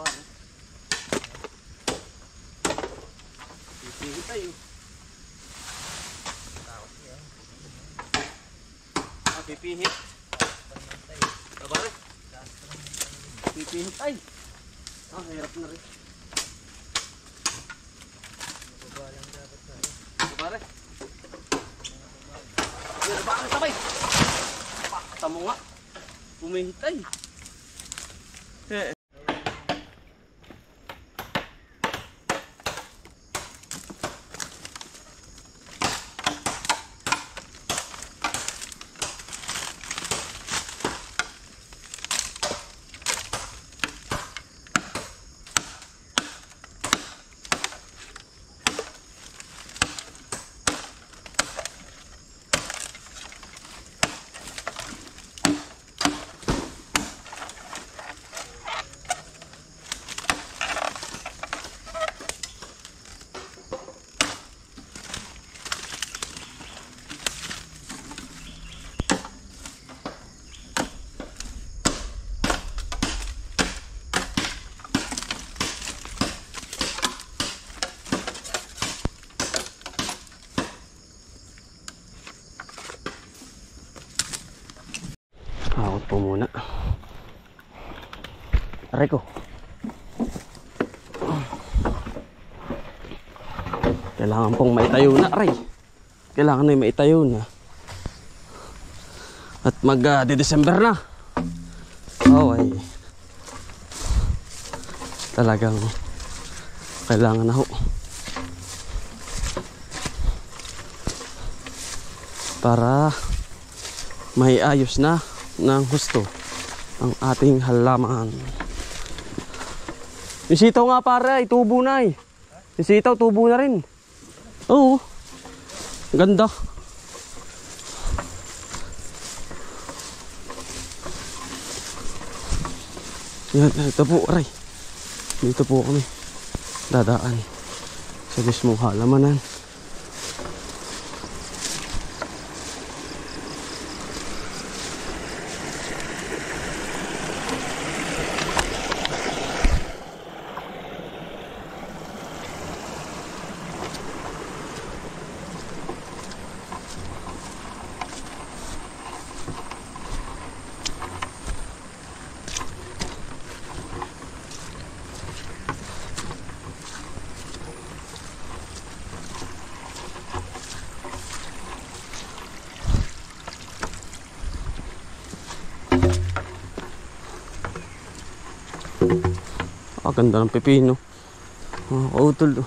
pa, no? Pipihit tayo. Pipihit. Kabare. Pipihit ay. Hirap na rin. Kabare. Bakit sabay? Pakta mo nga. Pumihit ay. Awat po muna. Aray ko. Kailangan pong maitayo na, aray. Kailangan na yung maitayo na. At mag-December na. Oh, ay. Talagang kailangan na ho. Para may ayos na ng gusto ang ating halaman. Yung sitaw nga pare, tubo na eh. Yung sitaw, tubo na rin. Oo. Ganda. Yan, ito po, aray. Dito po kami dadaan sa mismong halamanan. Ganda ng pepino. Utol.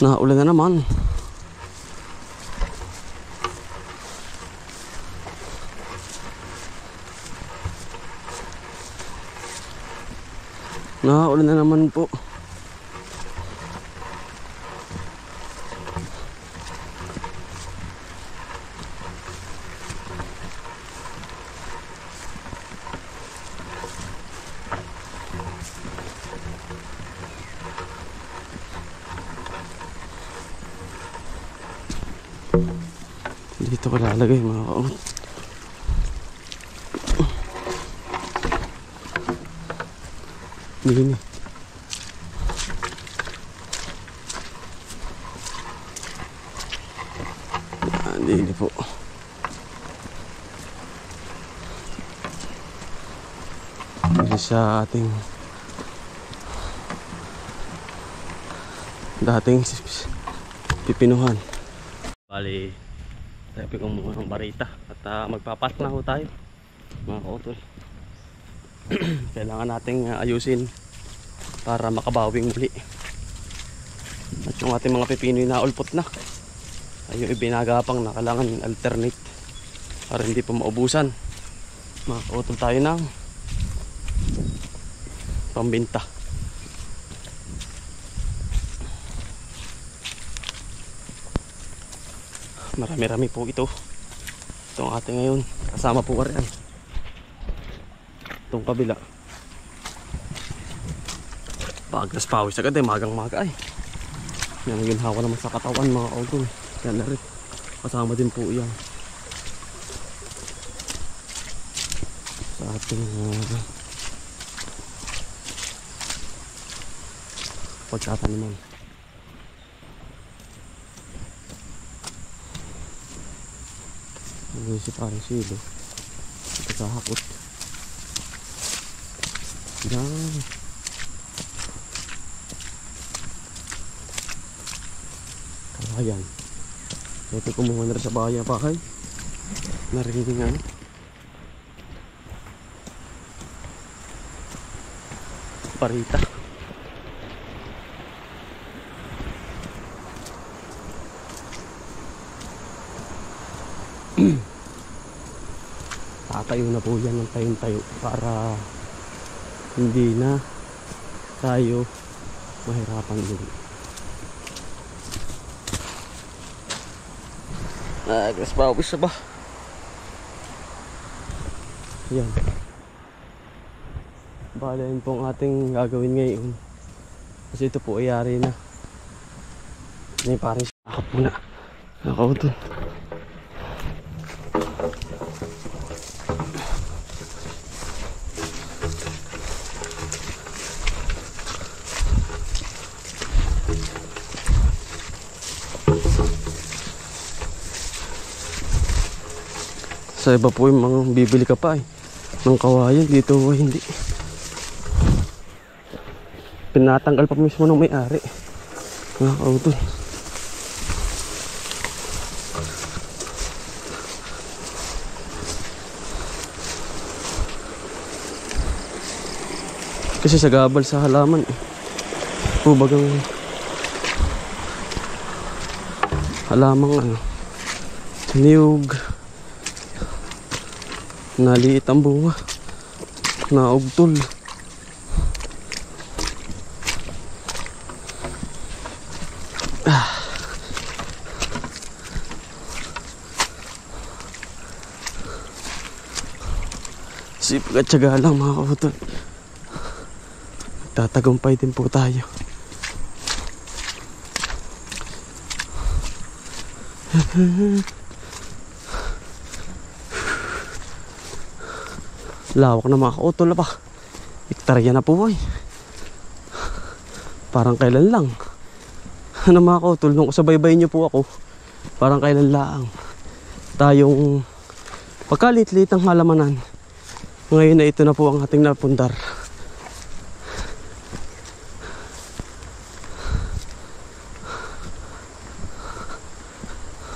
Naulan na naman. Naulan na naman po. Dito ko lalagay mga kaot. Dini. Dini po. Dito sa ating dating pipinuhan. Bali, sabi ko muna ng barita at magpapat na ho tayo mga kautol. Kailangan nating ayusin para makabawing muli. At yung ating mga pipino na ulpot na ay yung ibinagapang na kailangan alternate para hindi pa maubusan. Mga kautol tayo ng pambinta. Marami-rami po ito. Ito ang ating ngayon. Kasama po rin itong kabila. Pagkas pawis agad magang-maga ay. Yan yung hawa naman sa katawan mga kautol. Yan na rin. Kasama din po yan sa ating pagkataniman. Ano si parang silo. Ito sa hakot. Yan. Kawayan. Ito kumuha na rin sa bahay pakay. Narinig nga. Parita. Tatayo na po yan ng tayo para hindi na tayo mahirapan din. Nagras-pawis na ba? Yan. Bale, yun po ang ating gagawin ngayon. Kasi ito po ay yari na. May parang sakap muna. Nakaw dun. Sa iba po yung mga bibili ka pa ng kawayan, dito hindi. Pinatanggal pa mismo ng may-ari. Nakaw dun. Kasi sa gabal sa halaman pubagang halamang niyog, naliit ang bunga, naugtol. Sipag at tiyaga lang mga kautol. Tatagumpay din po tayo. Lawak na mga kautol pa. Hektarya na po ay. Parang kailan lang. Ano mga kautol, nung sabaybay nyo po ako, parang kailan lang tayong pagkalit-lit ang halamanan. Ngayon na ito na po ang ating napundar.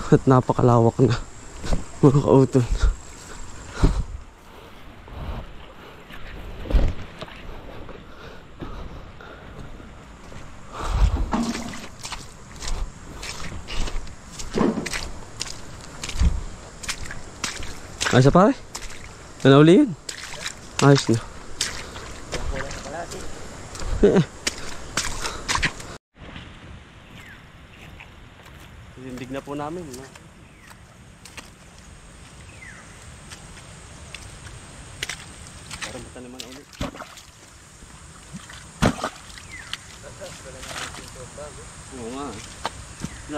At napakalawak na mga kautol. Ayos na pare? Ano uli yun? Ayos na. Tindig na po namin. No? Para mataniman na ulit. Oo nga.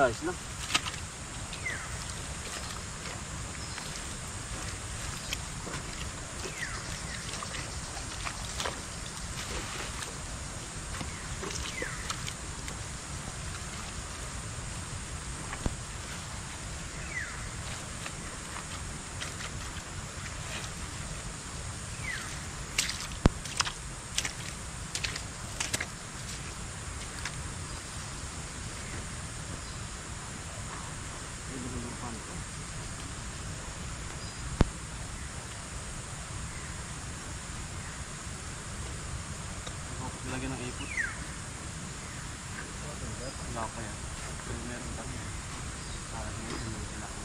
Ayos na. Lagyan ng ipot. Wala pa yan. Pero meron kami. Parang yun yung kailangan.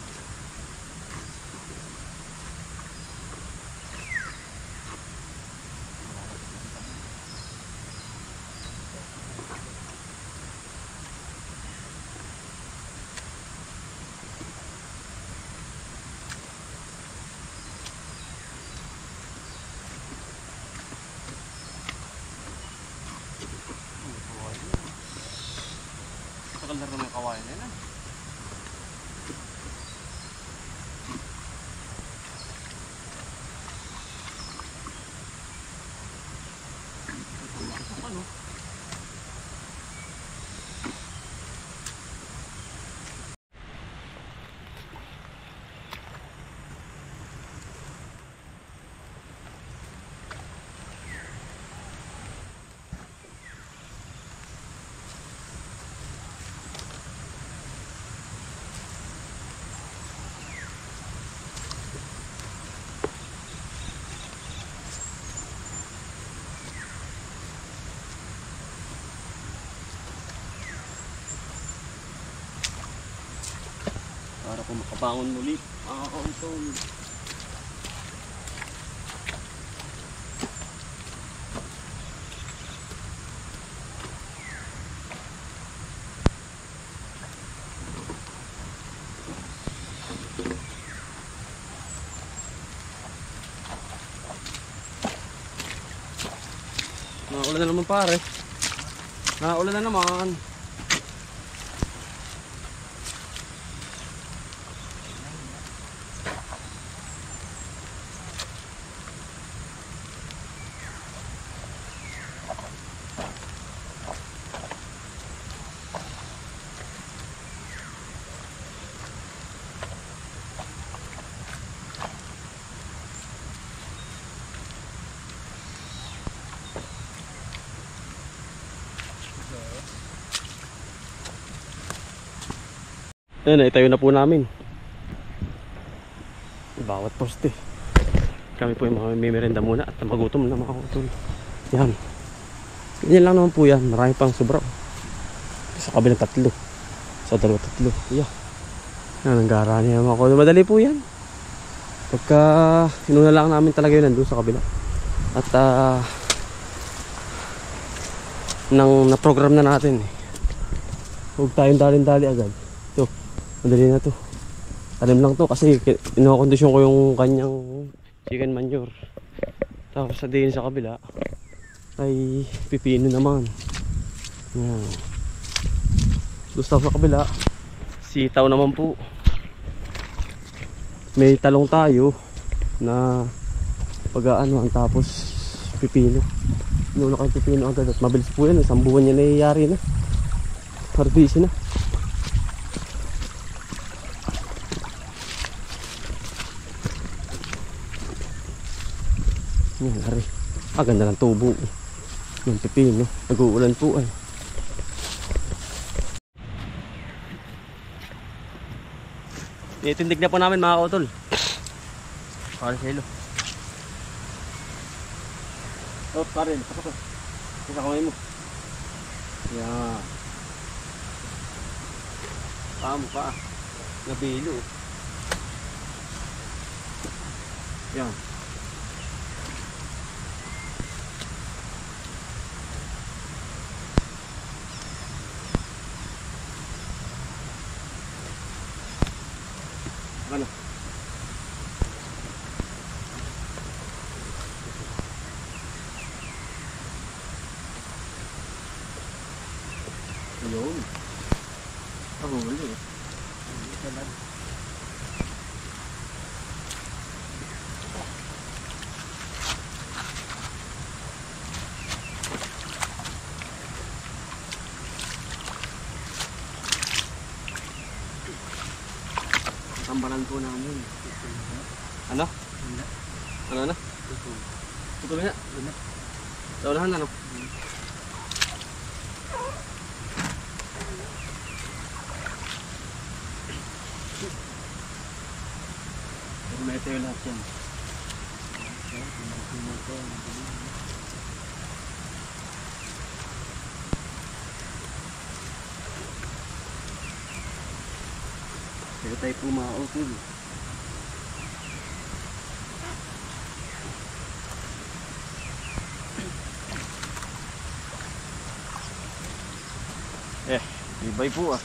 Kalder naman yung kawain na yun. Ano? makabangon muli. Kautol. Naulan na naman pare. Naulan na naman. Ayan, itayo na po namin bawat poste. Kami po yung mga may merenda muna at magutom na mga kautol. Yan. Ganyan lang naman po yan. Marami pang sobra. Sa kabilang tatlo. Sa dalawa tatlo. Yeah. Yan, ang gara niya mga kautol. Madali po yan. Pagka inuna lang namin talaga yun nandun sa kabila. At nang na-program na natin. Huwag tayong dalin-dali agad. Ito. Madali na to. Talim lang to kasi inakondisyon ko yung kanyang chicken manure. Tapos sa din sa kabila ay pipino naman. Yan. Gusto sa kabila sitaw naman po. May talong tayo na pag-aanuhan tapos pipino. Inuna kayo pipino agad at mabilis po yan. Isang buwan niya nangyayari na. Harbisi na. Yan, hari. Ganda ng tubo. Yung pipino. Nag-uulan po ay. Itindig na po namin mga kautol. Para sa hilo. Oh, Karen. Pasok. Isa kamay mo. Yan. Paa mo pa. Nabilo. Yan. Ano? Ayun. Huli. Tambalan po namin. Ano? Ano na? Putol na. Sa unahan ano? Ito yung lahat yan. Kaya tayo pumautol. Ibay po ah.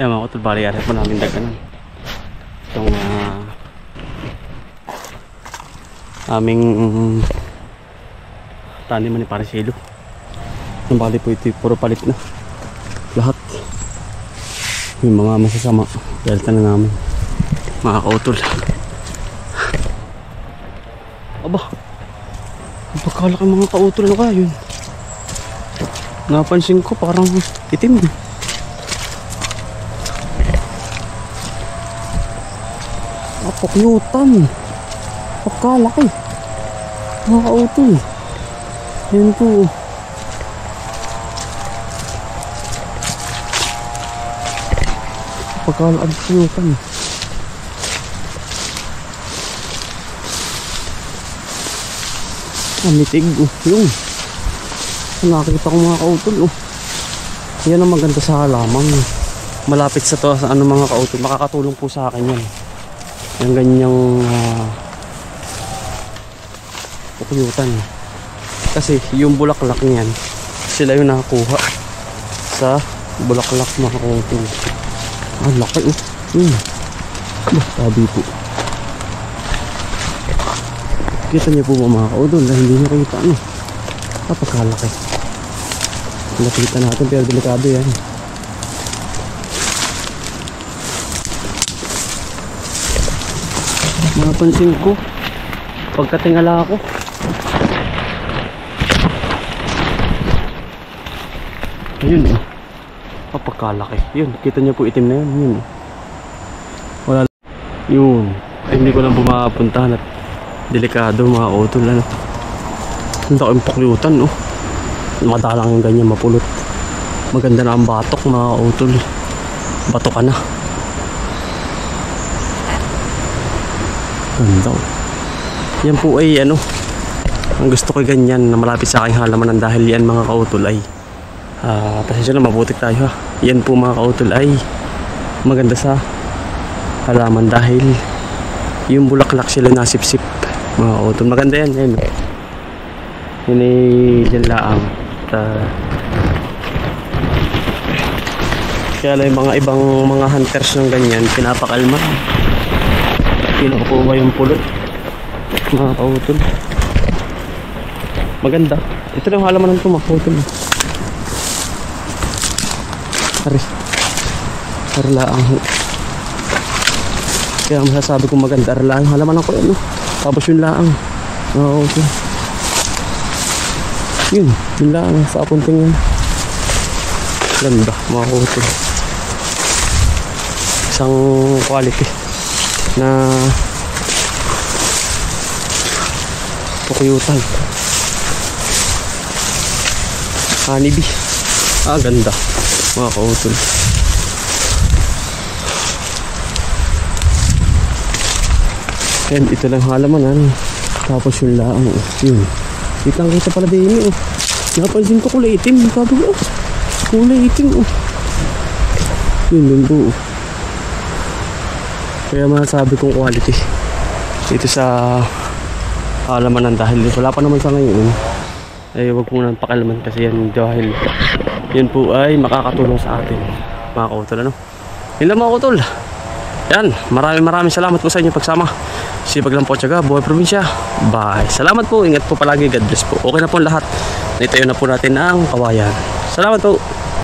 Ayan mga kautol, bali ari po namin daganan itong aming taniman ni Parisilo. Ang bali po ito puro palit na lahat yung mga masasama delta na namin mga kautol. Aba, pagkalaki mga kautol na kaya yun. Napansin ko parang itim. Pakyutan. Pagkalaki mga kautol. Yan po. Pagkalaki. Mitig yung nakikita ko mga kautol yan ang maganda sa halaman. Malapit sa to sa ano mga kautol, makakatulong po sa akin yan yung ganyang pukuyutan kasi yung bulaklak niyan sila yung nakakuha sa bulaklak mga kautol. Ang laki tabi po. Kita niyo po mga kautol na hindi nakita napagkalaki. Nakita natin pero delikado yan. Napansin ko pagkatingala ako ayun napagkalaki. Yun, kita niyo po itim na yun. Wala yun. Ay, hindi ko lang pumapuntahan at delikado mga kautol. Ang laking pakyutan madalang yung ganyan mapulot. Maganda na ang batok mga kautol. Batok ka na. Ganda yan po ay ang gusto ko ganyan na malapit sa aking halaman dahil yan mga kautol ay pasensya na mabutik tayo yan po mga kautol ay maganda sa halaman dahil yung bulaklak sila nasipsip mga kautol. Maganda yan yun ay dyan laang kaya lang yung mga ibang mga hunters ng ganyan pinapakalma, pinukuha yung pulot mga kautol. Maganda ito lang halaman ng ito mga kautol. Arlaang kaya masasabi kong maganda arlaang halaman ako tapos yung laang mga kautol. Yun laang sa apunting yan. Ganda mga kautol. Isang quality na pukuyutan. Honeybee. Ganda mga kautol. And ito lang halaman tapos yung laang yun. Kitang kita pala din napansin ko kulay itim. Sabi ko kulay itim yun po. Kaya masasabi kong quality dito sa halaman dahil wala pa naman sa ngayon ay wag mo nang pakalaman kasi yan dahil yun po ay makakatulong sa atin mga kautol. Yun lang mga kautol. Yan, maraming salamat po sa inyo pagsama. Sipag lang po tiyaga, buhay probinsya. Bye. Salamat po, ingat po palagi, God bless po. Okay na po lahat. Naitayo na po natin ang kawayan. Salamat po.